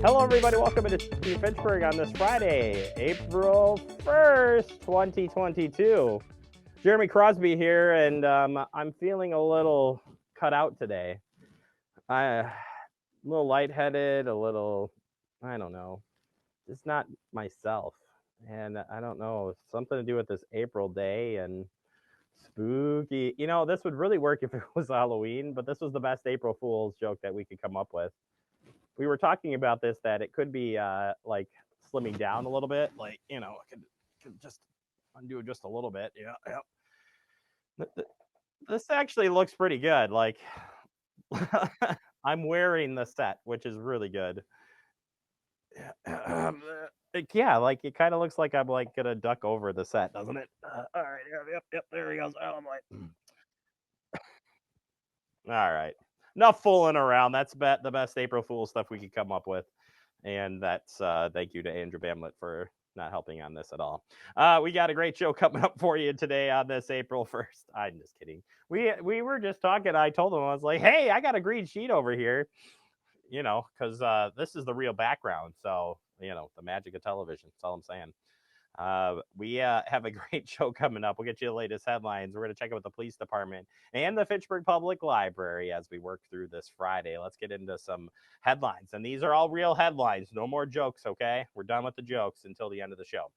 Hello, everybody. Welcome to Fitchburg on this Friday, April 1st, 2022. Jeremy Crosby here, and I'm feeling a little cut out today. A little lightheaded, a little, I don't know, just not myself. And I don't know, something to do with this April day and spooky. You know, this would really work if it was Halloween, but this was the best April Fool's joke that we could come up with. We were talking about this, that it could be like slimming down a little bit, like, you know, it could just undo it just a little bit. Yeah. This actually looks pretty good. Like, I'm wearing the set, which is really good. Yeah, like it kind of looks like I'm like gonna duck over the set, doesn't it? All right, yep, there he goes. Oh, I'm like, all right, enough fooling around. That's the best April Fool stuff we could come up with. And that's thank you to Andrew Bamlett for not helping on this at all. We got a great show coming up for you today on this April 1st. I'm just kidding. We were just talking. I told him, I was like, hey, I got a green sheet over here, you know, because this is the real background. So, you know, the magic of television. That's all I'm saying. We have a great show coming up. We'll get you the latest headlines. We're going to check out with the police department and the Fitchburg Public Library as we work through this Friday. Let's get into some headlines. And these are all real headlines. No more jokes, okay? We're done with the jokes until the end of the show.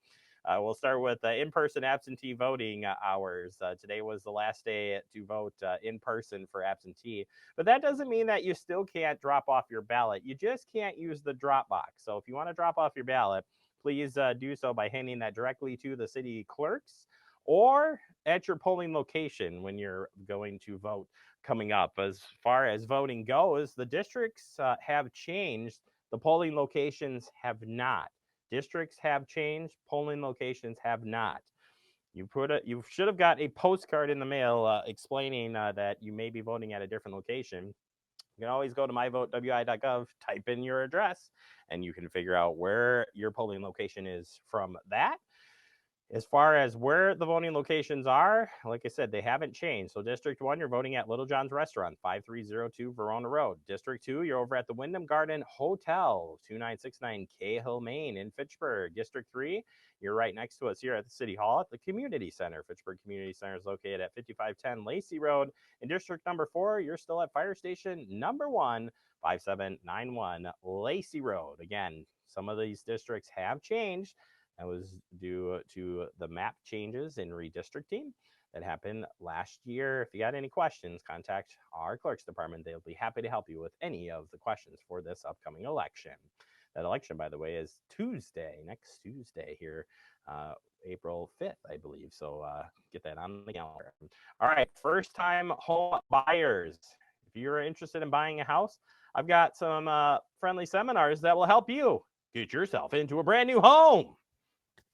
We'll start with in-person absentee voting hours. Today was the last day to vote in person for absentee, but that doesn't mean that you still can't drop off your ballot. You just can't use the drop box. So if you want to drop off your ballot, please do so by handing that directly to the city clerks or at your polling location when you're going to vote coming up. As far as voting goes, the districts have changed. The polling locations have not. Districts have changed. Polling locations have not. You should have got a postcard in the mail explaining that you may be voting at a different location. You can always go to myvotewi.gov, type in your address, and you can figure out where your polling location is from that. As far as where the voting locations are, like I said, they haven't changed. So District 1, you're voting at Little John's Restaurant, 5302 Verona Road. District 2, you're over at the Wyndham Garden Hotel, 2969 Cahill, Maine in Fitchburg. District 3, you're right next to us here at the City Hall at the Community Center. Fitchburg Community Center is located at 5510 Lacey Road. In District number 4, you're still at Fire Station number 1, 5791 Lacey Road. Again, some of these districts have changed. That was due to the map changes in redistricting that happened last year. If you got any questions, contact our clerks department. They'll be happy to help you with any of the questions for this upcoming election. That election, by the way, is next Tuesday here, April 5th, I believe. So get that on the calendar. All right, first-time home buyers. If you're interested in buying a house, I've got some friendly seminars that will help you get yourself into a brand new home.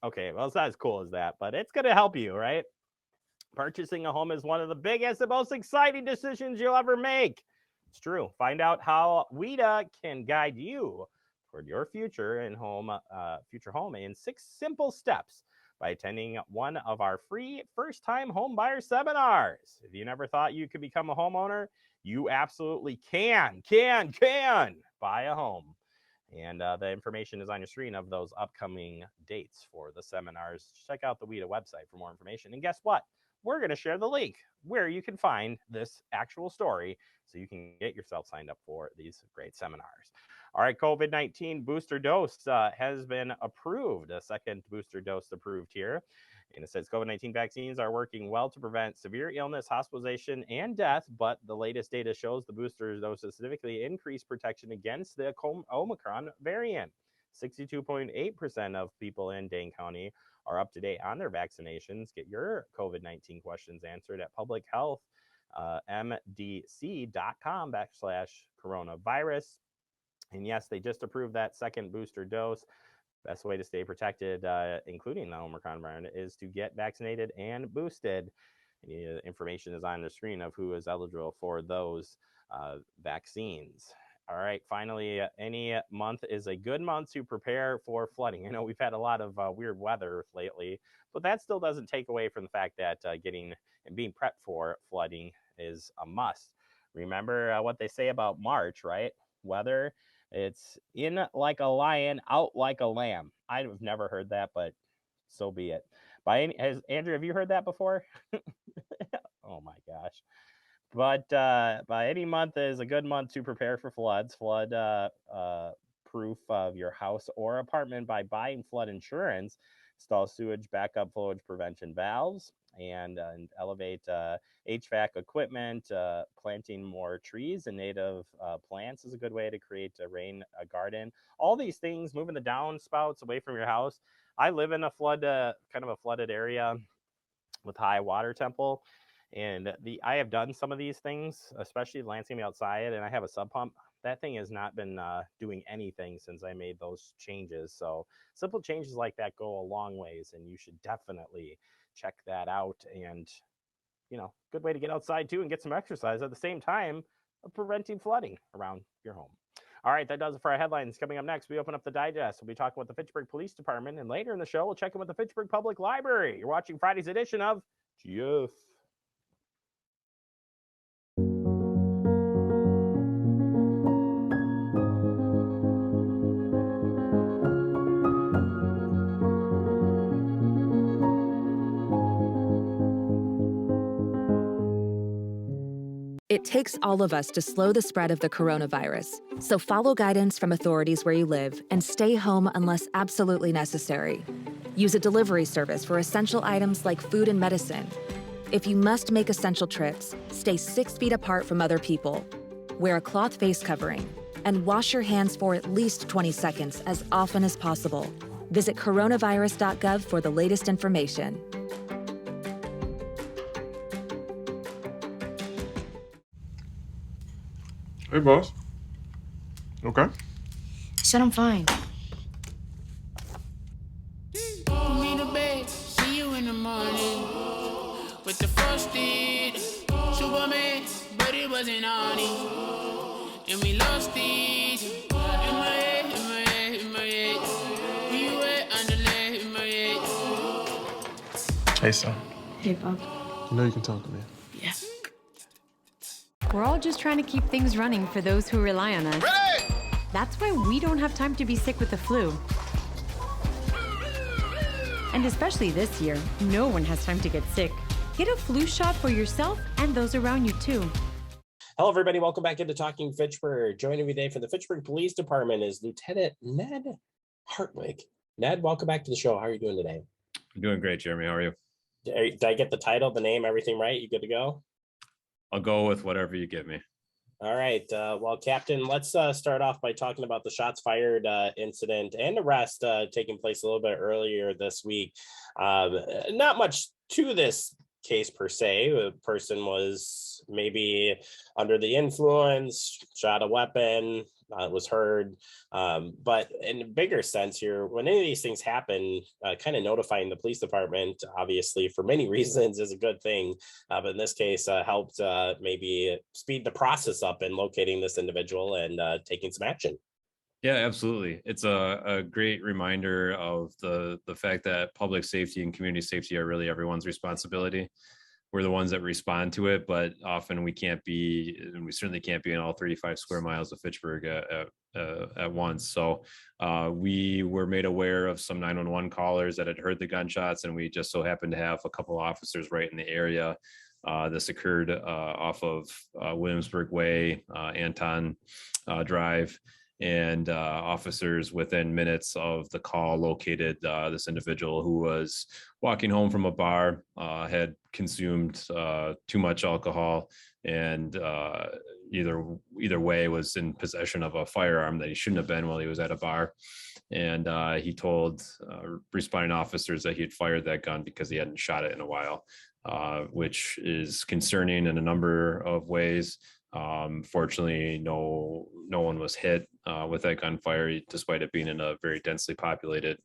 Okay, well, it's not as cool as that, but it's going to help you, right? Purchasing a home is one of the biggest and most exciting decisions you'll ever make. It's true. Find out how WIDA can guide you toward your future home in 6 simple steps by attending one of our free first-time home buyer seminars. If you never thought you could become a homeowner, you absolutely can buy a home. And the information is on your screen of those upcoming dates for the seminars. Check out the WIDA website for more information. And guess what? We're going to share the link where you can find this actual story so you can get yourself signed up for these great seminars. All right, COVID-19 booster dose has been approved. A second booster dose approved here. And it says COVID-19 vaccines are working well to prevent severe illness, hospitalization, and death, but the latest data shows the booster doses significantly increase protection against the Omicron variant. 62.8% of people in Dane County are up to date on their vaccinations. Get your COVID-19 questions answered at publichealthmdc.com/coronavirus. And yes, they just approved that second booster dose. Best way to stay protected, including the Omicron variant, is to get vaccinated and boosted. And information is on the screen of who is eligible for those vaccines. All right, finally, any month is a good month to prepare for flooding. I know we've had a lot of weird weather lately, but that still doesn't take away from the fact that getting and being prepped for flooding is a must. Remember what they say about March, right? Weather It's in like a lion, out like a lamb. I've never heard that, but so be it. Andrew, have you heard that before? Oh my gosh. But by any month is a good month to prepare for floods. Flood proof of your house or apartment by buying flood insurance. Install sewage backup flowage prevention valves and elevate HVAC equipment. Planting more trees and native plants is a good way to create a garden. All these things, moving the downspouts away from your house. I live in a kind of a flooded area with high water temple, and I have done some of these things, especially landscaping outside, and I have a sub pump. That thing has not been doing anything since I made those changes. So simple changes like that go a long ways, and you should definitely check that out. And good way to get outside too and get some exercise at the same time of preventing flooding around your home. All right, that does it for our headlines. Coming up next, we open up the digest. We'll be talking with the Fitchburg Police Department, and later in the show, we'll check in with the Fitchburg Public Library. You're watching Friday's edition of GF. It takes all of us to slow the spread of the coronavirus. So follow guidance from authorities where you live and stay home unless absolutely necessary. Use a delivery service for essential items like food and medicine. If you must make essential trips, stay 6 feet apart from other people. Wear a cloth face covering and wash your hands for at least 20 seconds as often as possible. Visit coronavirus.gov for the latest information. Hey, boss. Okay. I said I'm fine. Put me to bed, see you in the morning. With the frosted Superman, but it wasn't on it. And we lost it. In my head, in my head, in my head. Where you at? Underlay, in my head. Hey, son. Hey, Bob. You know you can talk to me. Yeah. We're all just trying to keep things running for those who rely on us. Ready! That's why we don't have time to be sick with the flu. And especially this year, no one has time to get sick. Get a flu shot for yourself and those around you too. Hello, everybody. Welcome back into Talking Fitchburg. Joining me today from the Fitchburg Police Department is Lieutenant Ned Hartwig. Ned, welcome back to the show. How are you doing today? I'm doing great, Jeremy. How are you? Did I get the title, the name, everything right? You good to go? I'll go with whatever you give me. All right. Well, Captain, let's start off by talking about the shots fired incident and arrest taking place a little bit earlier this week. Not much to this case per se. The person was maybe under the influence, shot a weapon, was heard. But in a bigger sense here, when any of these things happen, kind of notifying the police department, obviously for many reasons, is a good thing. But in this case, helped maybe speed the process up in locating this individual and taking some action. Yeah, absolutely. It's a great reminder of the fact that public safety and community safety are really everyone's responsibility. We're the ones that respond to it, but often we can't be, and we certainly can't be in all 35 square miles of Fitchburg at once. So we were made aware of some 911 callers that had heard the gunshots, and we just so happened to have a couple of officers right in the area. This occurred off of Williamsburg Way, Anton Drive. And officers within minutes of the call located this individual who was walking home from a bar, had consumed too much alcohol, and either way was in possession of a firearm that he shouldn't have been while he was at a bar. And he told responding officers that he had fired that gun because he hadn't shot it in a while, which is concerning in a number of ways. Fortunately, no one was hit with that gunfire, despite it being in a very densely populated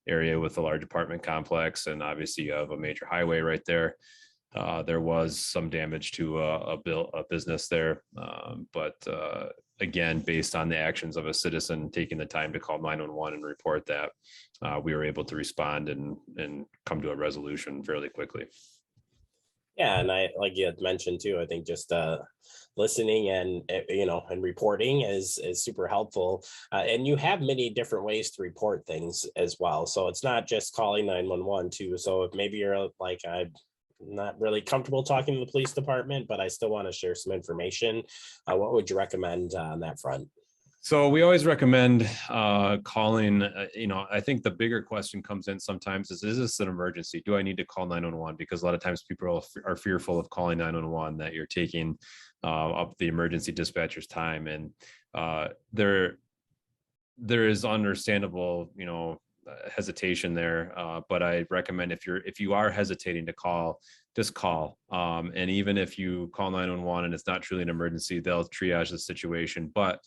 area with a large apartment complex. And obviously you have a major highway right there. There was some damage to a business there. But again, based on the actions of a citizen taking the time to call 911 and report that, we were able to respond and come to a resolution fairly quickly. Yeah, and I, like you had mentioned too, I think just listening and and reporting is super helpful. And you have many different ways to report things as well. So it's not just calling 911 too. So if maybe you're like, I'm not really comfortable talking to the police department, but I still want to share some information, what would you recommend on that front? So we always recommend calling, I think the bigger question comes in sometimes is this an emergency? Do I need to call 911? Because a lot of times people are fearful of calling 911, that you're taking up the emergency dispatcher's time. And there is understandable, hesitation there. But I recommend if you are hesitating to call, just call. And even if you call 911 and it's not truly an emergency, they'll triage the situation. But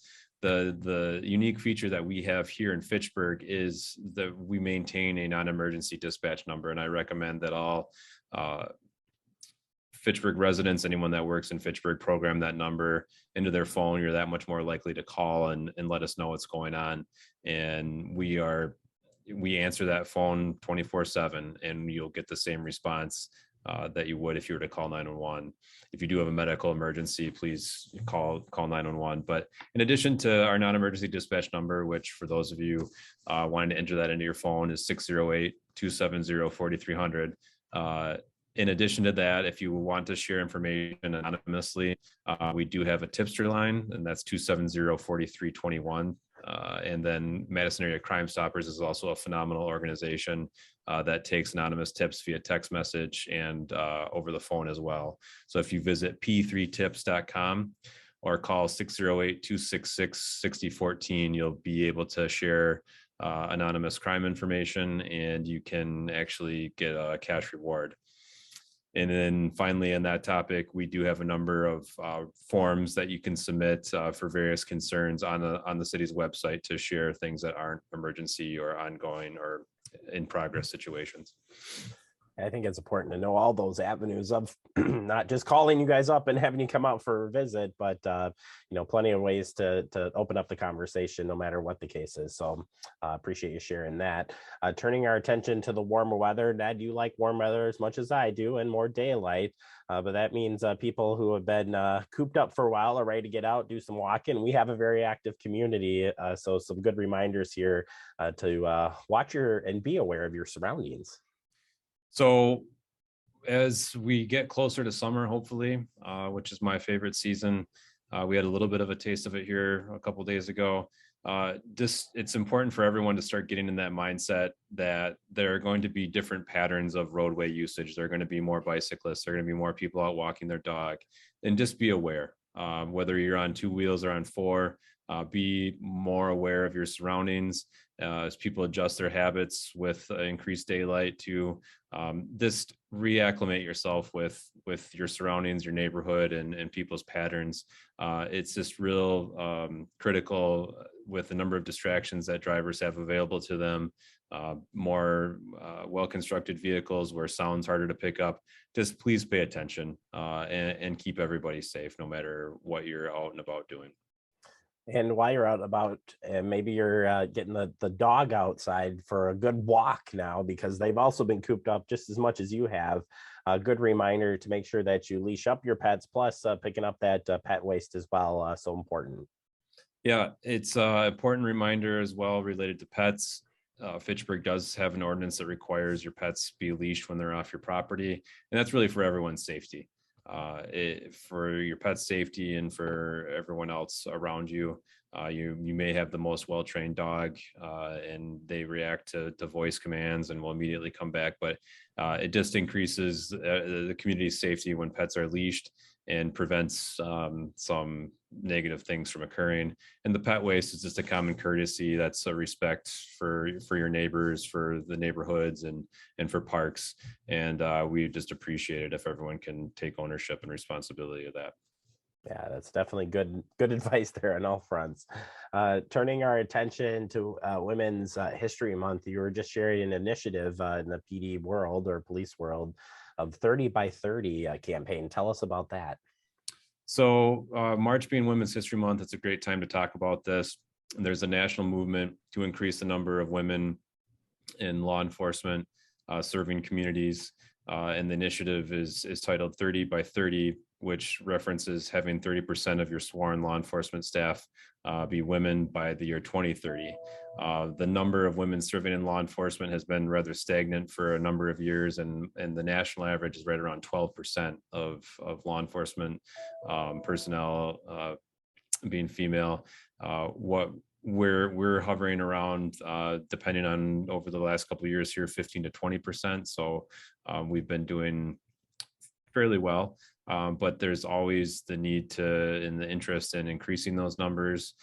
the unique feature that we have here in Fitchburg is that we maintain a non-emergency dispatch number. And I recommend that all Fitchburg residents, anyone that works in Fitchburg, program that number into their phone. You're that much more likely to call and let us know what's going on. And we answer that phone 24/7, and you'll get the same response that you would if you were to call 911. If you do have a medical emergency, please call 911. But in addition to our non-emergency dispatch number, which for those of you wanting to enter that into your phone is 608-270-4300. In addition to that, if you want to share information anonymously, we do have a tipster line, and that's 270-4321. And then Madison Area Crime Stoppers is also a phenomenal organization that takes anonymous tips via text message and over the phone as well. So if you visit p3tips.com or call 608-266-6014, you'll be able to share anonymous crime information, and you can actually get a cash reward. And then finally, on that topic, we do have a number of forms that you can submit for various concerns on the city's website to share things that aren't emergency or ongoing or in progress situations. I think it's important to know all those avenues of not just calling you guys up and having you come out for a visit, but plenty of ways to open up the conversation no matter what the case is. So appreciate you sharing that. Turning our attention to the warmer weather. Dad, you like warm weather as much as I do and more daylight, but that means people who have been cooped up for a while are ready to get out, do some walking. We have a very active community, so some good reminders here to watch and be aware of your surroundings. So as we get closer to summer, hopefully, which is my favorite season, we had a little bit of a taste of it here a couple of days ago. It's important for everyone to start getting in that mindset that there are going to be different patterns of roadway usage. There are going to be more bicyclists. There are going to be more people out walking their dog, and just be aware, whether you're on two wheels or on four. Be more aware of your surroundings as people adjust their habits with increased daylight to just reacclimate yourself with your surroundings, your neighborhood, and people's patterns. It's just real critical with the number of distractions that drivers have available to them, more well-constructed vehicles where sound's harder to pick up. Just please pay attention and keep everybody safe no matter what you're out and about doing. And while you're out about, maybe you're getting the dog outside for a good walk now, because they've also been cooped up just as much as you have. A good reminder to make sure that you leash up your pets, plus picking up that pet waste as well. So important. Yeah, it's an important reminder as well related to pets. Fitchburg does have an ordinance that requires your pets be leashed when they're off your property, and that's really for everyone's safety. For your pet's safety and for everyone else around you. You may have the most well-trained dog and they react to voice commands and will immediately come back, but it just increases the community's safety when pets are leashed and prevents some negative things from occurring. And the pet waste is just a common courtesy. That's a respect for your neighbors, for the neighborhoods, and for parks. And we just appreciate it if everyone can take ownership and responsibility of that. Yeah, that's definitely good advice there on all fronts. Turning our attention to Women's History Month, you were just sharing an initiative in the PD world or police world of 30 by 30 campaign. Tell us about that. So March being Women's History Month, it's a great time to talk about this. There's a national movement to increase the number of women in law enforcement serving communities. And the initiative is titled 30 by 30, which references having 30% of your sworn law enforcement staff be women by the year 2030. The number of women serving in law enforcement has been rather stagnant for a number of years, and the national average is right around 12% of law enforcement personnel being female. What we're hovering around, depending on over the last couple of years here, 15 to 20%. So we've been doing fairly well, but there's always the need and the interest in increasing those numbers.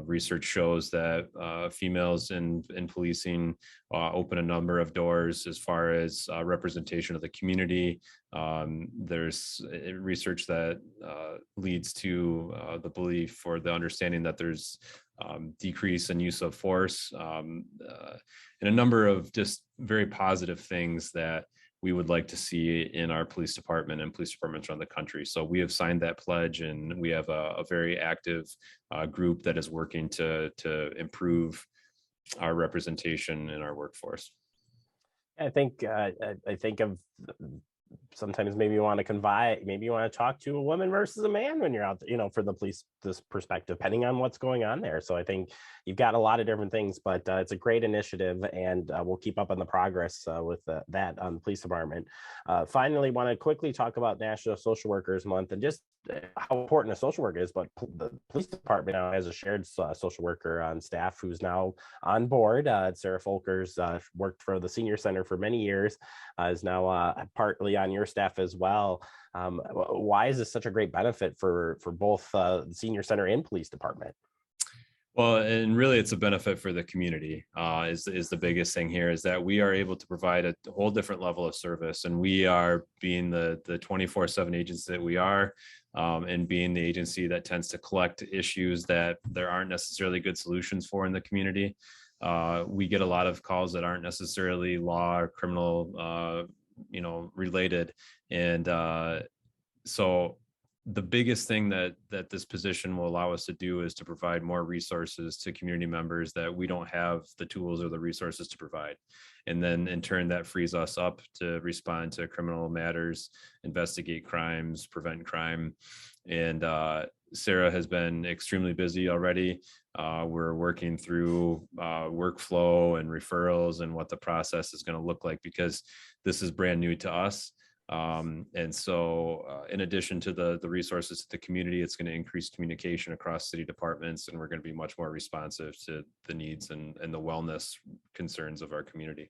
Research shows that females in policing open a number of doors as far as representation of the community. There's research that leads to the belief or the understanding that there's decrease in use of force, and a number of just very positive things that we would like to see in our police department and police departments around the country. So we have signed that pledge, and we have a very active group that is working to improve our representation in our workforce. I think of sometimes maybe you want to confide, maybe you want to talk to a woman versus a man when you're out there, for the police, this perspective, depending on what's going on there. So I think you've got a lot of different things, but it's a great initiative, and we'll keep up on the progress with that on the police department. Finally, want to quickly talk about National Social Workers Month and just how important a social worker is, but the police department now has a shared social worker on staff who's now on board. Sarah Folkers worked for the senior center for many years, is now partly on your staff as well. Why is this such a great benefit for both the senior center and police department? Well, and really it's a benefit for the community is the biggest thing here, is that we are able to provide a whole different level of service, and we are being the 24/7 agents that we are, and being the agency that tends to collect issues that there aren't necessarily good solutions for in the community. We get a lot of calls that aren't necessarily law or criminal related, and so the biggest thing that this position will allow us to do is to provide more resources to community members that we don't have the tools or the resources to provide. And then in turn, that frees us up to respond to criminal matters, investigate crimes, prevent crime. And Sarah has been extremely busy already. We're working through workflow and referrals and what the process is going to look like, because this is brand new to us. And so in addition to the resources to the community, it's going to increase communication across city departments, and we're going to be much more responsive to the needs and the wellness concerns of our community.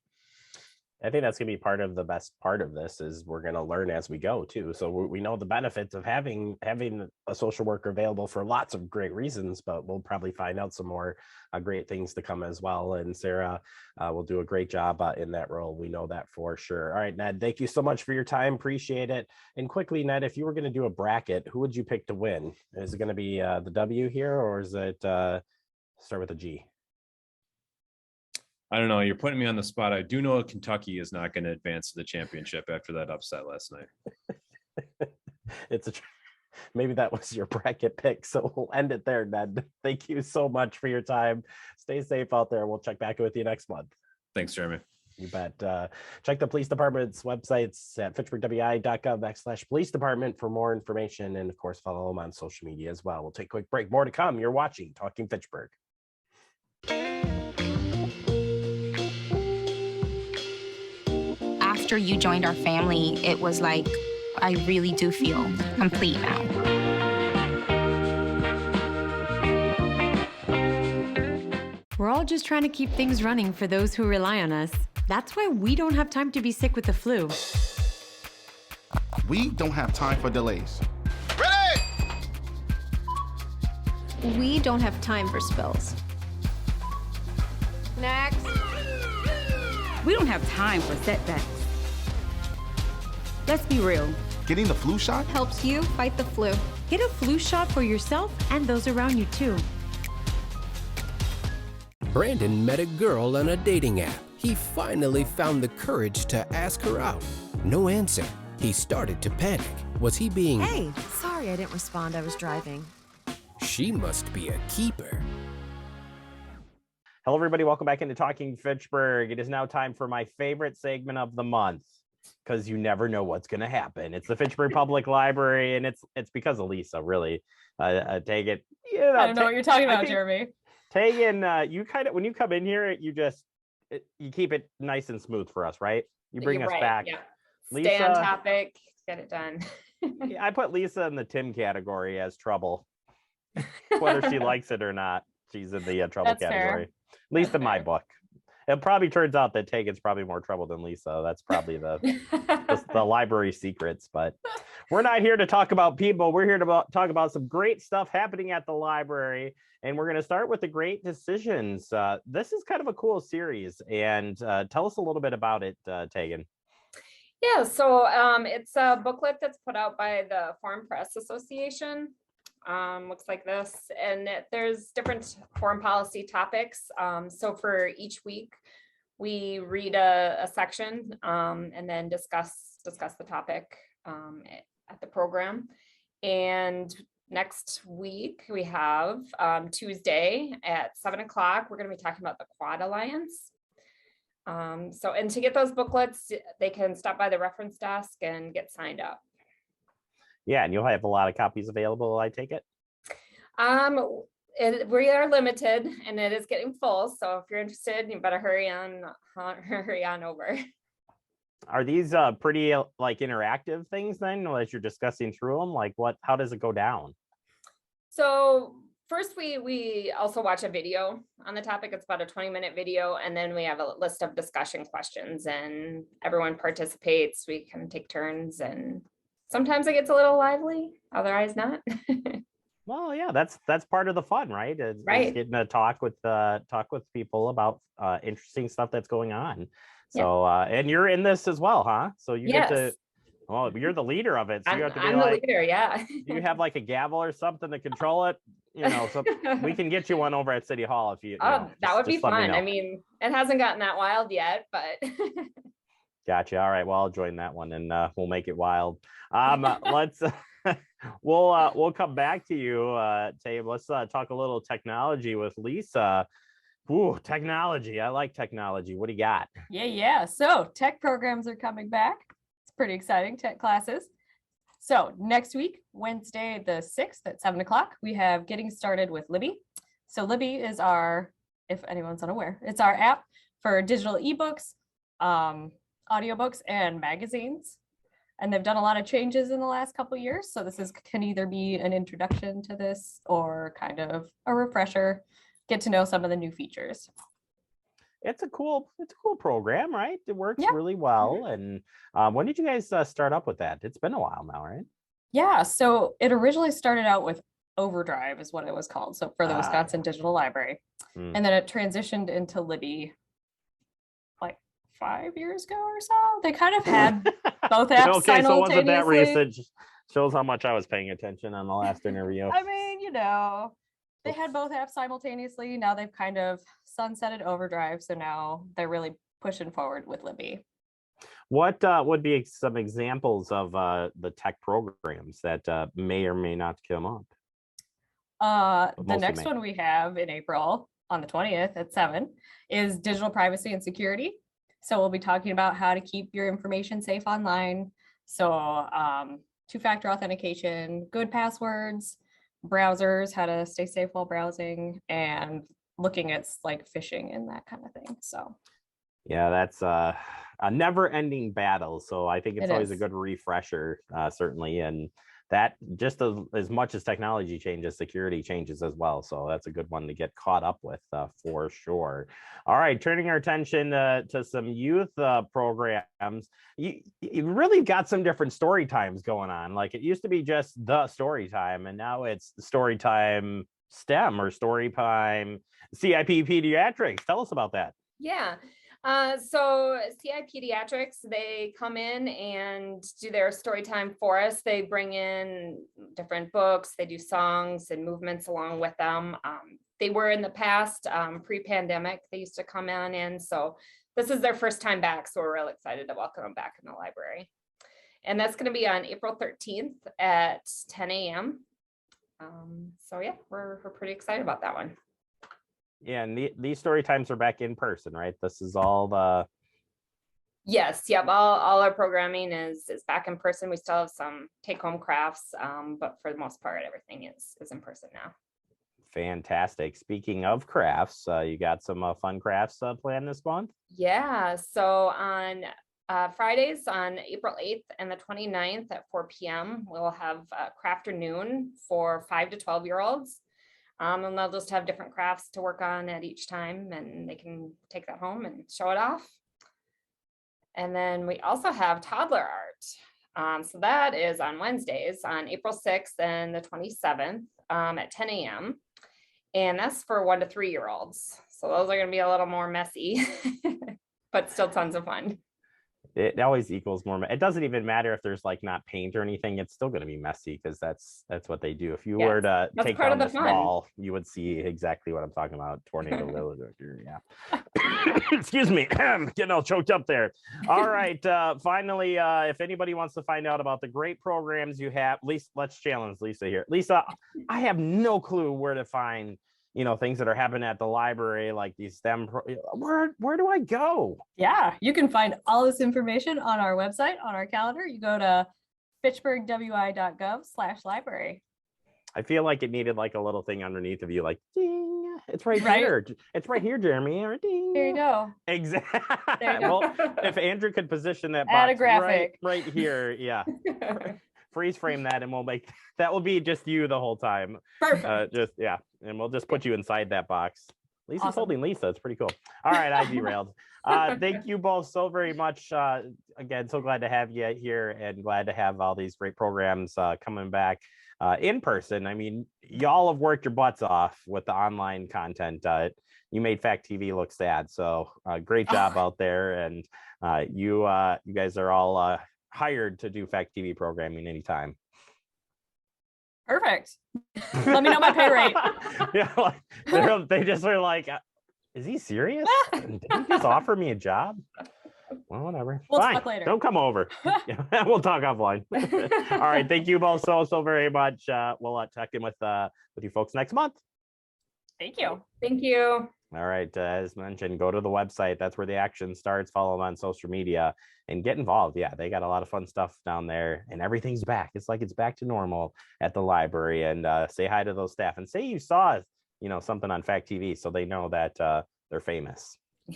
I think that's going to be part of the best part of this, is we're going to learn as we go too. So we know the benefits of having a social worker available for lots of great reasons, but we'll probably find out some more great things to come as well. And Sarah will do a great job in that role. We know that for sure. All right, Ned, thank you so much for your time. Appreciate it. And quickly, Ned, if you were going to do a bracket, who would you pick to win? Is it going to be the W here, or is it start with a G? I don't know. You're putting me on the spot. I do know Kentucky is not going to advance to the championship after that upset last night. Maybe that was your bracket pick. So we'll end it there, Ned. Thank you so much for your time. Stay safe out there. We'll check back with you next month. Thanks, Jeremy. You bet. Check the police department's websites at fitchburgwi.gov/police department for more information. And of course, follow them on social media as well. We'll take a quick break. More to come. You're watching Talking Fitchburg. After you joined our family, it was like, I really do feel complete now. We're all just trying to keep things running for those who rely on us. That's why we don't have time to be sick with the flu. We don't have time for delays. We don't have time for spills. Next. We don't have time for setbacks. Let's be real. Getting the flu shot helps you fight the flu. Get a flu shot for yourself and those around you too. Brandon met a girl on a dating app. He finally found the courage to ask her out. No answer. He started to panic. Was he being... Hey, sorry I didn't respond. I was driving. She must be a keeper. Hello, everybody. Welcome back into Talking Fitchburg. It is now time for my favorite segment of the month. because you never know what's going to happen. It's the Fitchburg Public Library, and it's because of Lisa, really. Take it. I don't know what you're talking about, Jeremy. Tegan, you kind of, when you come in here, you keep it nice and smooth for us, right? You bring us back. Yeah. Lisa, stay on topic, get it done. I put Lisa in the Tim category as trouble. Whether she likes it or not, she's in the trouble category. At least in my book. It probably turns out that Tegan's probably more trouble than Lisa. That's probably the library secrets. But we're not here to talk about people. We're here to talk about some great stuff happening at the library. And we're going to start with the Great Decisions. This is kind of a cool series. And tell us a little bit about it, Tegan. Yeah, so it's a booklet that's put out by the Foreign Press Association. Looks like this, and there's different foreign policy topics. So for each week, we read a section and then discuss the topic at the program. And next week we have Tuesday at 7 o'clock. We're going to be talking about the Quad Alliance. And to get those booklets, they can stop by the reference desk and get signed up. Yeah, and you'll have a lot of copies available, I take it? We are limited and it is getting full. So if you're interested, you better hurry on over. Are these pretty like interactive things then, as you're discussing through them? Like how does it go down? So first, we also watch a video on the topic. It's about a 20-minute video. And then we have a list of discussion questions and everyone participates. We can take turns and sometimes it gets a little lively, otherwise not. Well, yeah, that's part of the fun, right? It's getting to talk with people about interesting stuff that's going on. So, and you're in this as well, huh? So you get to, well, you're the leader of it. So you have to be the leader, yeah. You have like a gavel or something to control it, so we can get you one over at City Hall if you. That would be fun. I mean, it hasn't gotten that wild yet, but. Gotcha. All right. Well, I'll join that one and we'll make it wild. Let's we'll come back to you, Tabe. Let's talk a little technology with Lisa. Ooh, technology. I like technology. What do you got? Yeah. So tech programs are coming back. It's pretty exciting, tech classes. So next week, Wednesday the 6th at 7 o'clock, we have Getting Started with Libby. So Libby is if anyone's unaware, it's our app for digital ebooks, audiobooks, and magazines. And they've done a lot of changes in the last couple of years. So this can either be an introduction to this or kind of a refresher, get to know some of the new features. It's a cool program, right? It works really well. And when did you guys start up with that? It's been a while now, right? Yeah, so it originally started out with Overdrive is what it was called. So for the Wisconsin Digital Library. And then it transitioned into Libby 5 years ago or so. They kind of had both apps simultaneously. So wasn't that recent? Shows how much I was paying attention on the last interview. I mean, they had both apps simultaneously. Now they've kind of sunsetted Overdrive, so now they're really pushing forward with Libby. What would be some examples of the tech programs that may or may not come up? The next one we have in April on the 20th at 7 is digital privacy and security. So we'll be talking about how to keep your information safe online. So two-factor authentication, good passwords, browsers, how to stay safe while browsing, and looking at like phishing and that kind of thing. So yeah, that's a never-ending battle. So I think it's always a good refresher, certainly. And that just as much as technology changes, security changes as well. So that's a good one to get caught up with for sure. All right, turning our attention to some youth programs. You really got some different story times going on. Like it used to be just the story time, and now it's story time STEM or story time CIP pediatrics. Tell us about that. Yeah. So CI Pediatrics, they come in and do their story time for us. They bring in different books, they do songs and movements along with them. They were in the past, pre-pandemic, they used to come in, and so this is their first time back. So we're really excited to welcome them back in the library. And that's going to be on April 13th at 10 a.m. So yeah, we're pretty excited about that one. Yeah, and these story times are back in person, right? This is all Yes, yep. All our programming is back in person. We still have some take-home crafts, but for the most part, everything is in person now. Fantastic. Speaking of crafts, you got some fun crafts planned this month? Yeah, so on Fridays on April 8th and the 29th at 4 p.m., we'll have Crafternoon for 5 to 12-year-olds. And they'll just have different crafts to work on at each time, and they can take that home and show it off. And then we also have Toddler Art. So that is on Wednesdays on April 6th and the 27th at 10 a.m. And that's for 1 to 3-year-olds. So those are going to be a little more messy, but still tons of fun. It always equals more. It doesn't even matter if there's like not paint or anything. It's still going to be messy because that's what they do. If you were to take down this wall, you would see exactly what I'm talking about. Tornado Village. Yeah. Excuse me. Getting all choked up there. All right. Finally, if anybody wants to find out about the great programs you have, Lisa, let's challenge Lisa here. Lisa, I have no clue where to find things that are happening at the library, like these STEM where do I go? Yeah, you can find all this information on our website, on our calendar. You go to fitchburgwi.gov/library. I feel like it needed like a little thing underneath of you, like ding, it's right here. It's right here, Jeremy. Or ding. There you go. Exactly. There you go. Well, if Andrew could position that Add box a graphic right here, yeah. Freeze frame that, and we'll make that will be just you the whole time. Perfect. And we'll just put you inside that box. Lisa's Awesome. Holding Lisa. It's pretty cool. All right, I derailed. Thank you both so very much. Again, so glad to have you here and glad to have all these great programs coming back in person. I mean, y'all have worked your butts off with the online content. You made Fact TV look sad. So great job out there. And you guys are all hired to do Fact TV programming anytime. Perfect. Let me know my pay rate. Yeah, they just were like, is he serious? Did he just offer me a job? Well, whatever. We'll Fine. talk later. Don't come over. Yeah, we'll talk offline. All right. Thank you both so very much. We'll check in with you folks next month. Thank you. Thank you. All right. As mentioned, go to the website. That's where the action starts. Follow them on social media and get involved. Yeah, they got a lot of fun stuff down there, and everything's back. It's like it's back to normal at the library. And say hi to those staff and say you saw something on Fact TV, so they know that they're famous.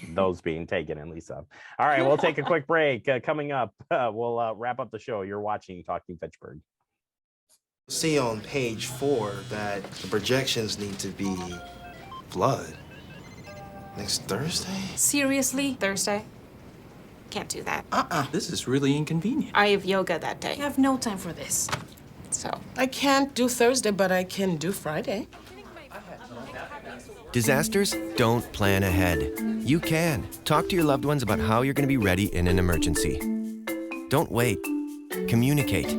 Those being Tegan and Lisa. All right, we'll take a quick break. Coming up, we'll wrap up the show. You're watching Talking Fitchburg. See on page 4 that the projections need to be blood. Next Thursday? Seriously? Thursday? Can't do that. This is really inconvenient. I have yoga that day. I have no time for this. So I can't do Thursday, but I can do Friday. Disasters don't plan ahead. You can. Talk to your loved ones about how you're going to be ready in an emergency. Don't wait. Communicate.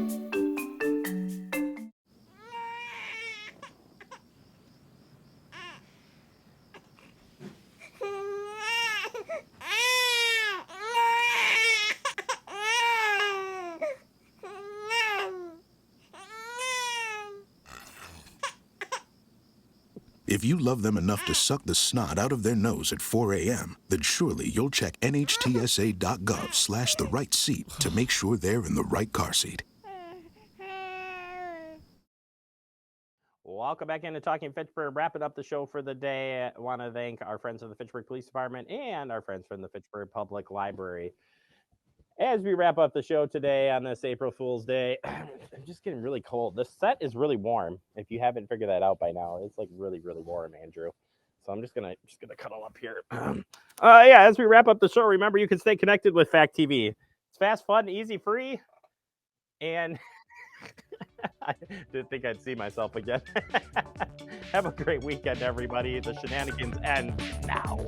If you love them enough to suck the snot out of their nose at 4 a.m., then surely you'll check nhtsa.gov/the right seat to make sure they're in the right car seat. Welcome back into Talking Fitchburg. Wrapping up the show for the day. I want to thank our friends of the Fitchburg Police Department and our friends from the Fitchburg Public Library. As we wrap up the show today on this April Fool's Day, I'm just getting really cold. The set is really warm. If you haven't figured that out by now, it's like really, really warm, Andrew. So I'm just gonna cuddle up here. As we wrap up the show, remember you can stay connected with Fact TV. It's fast, fun, easy, free, and I didn't think I'd see myself again. Have a great weekend, everybody. The shenanigans end now.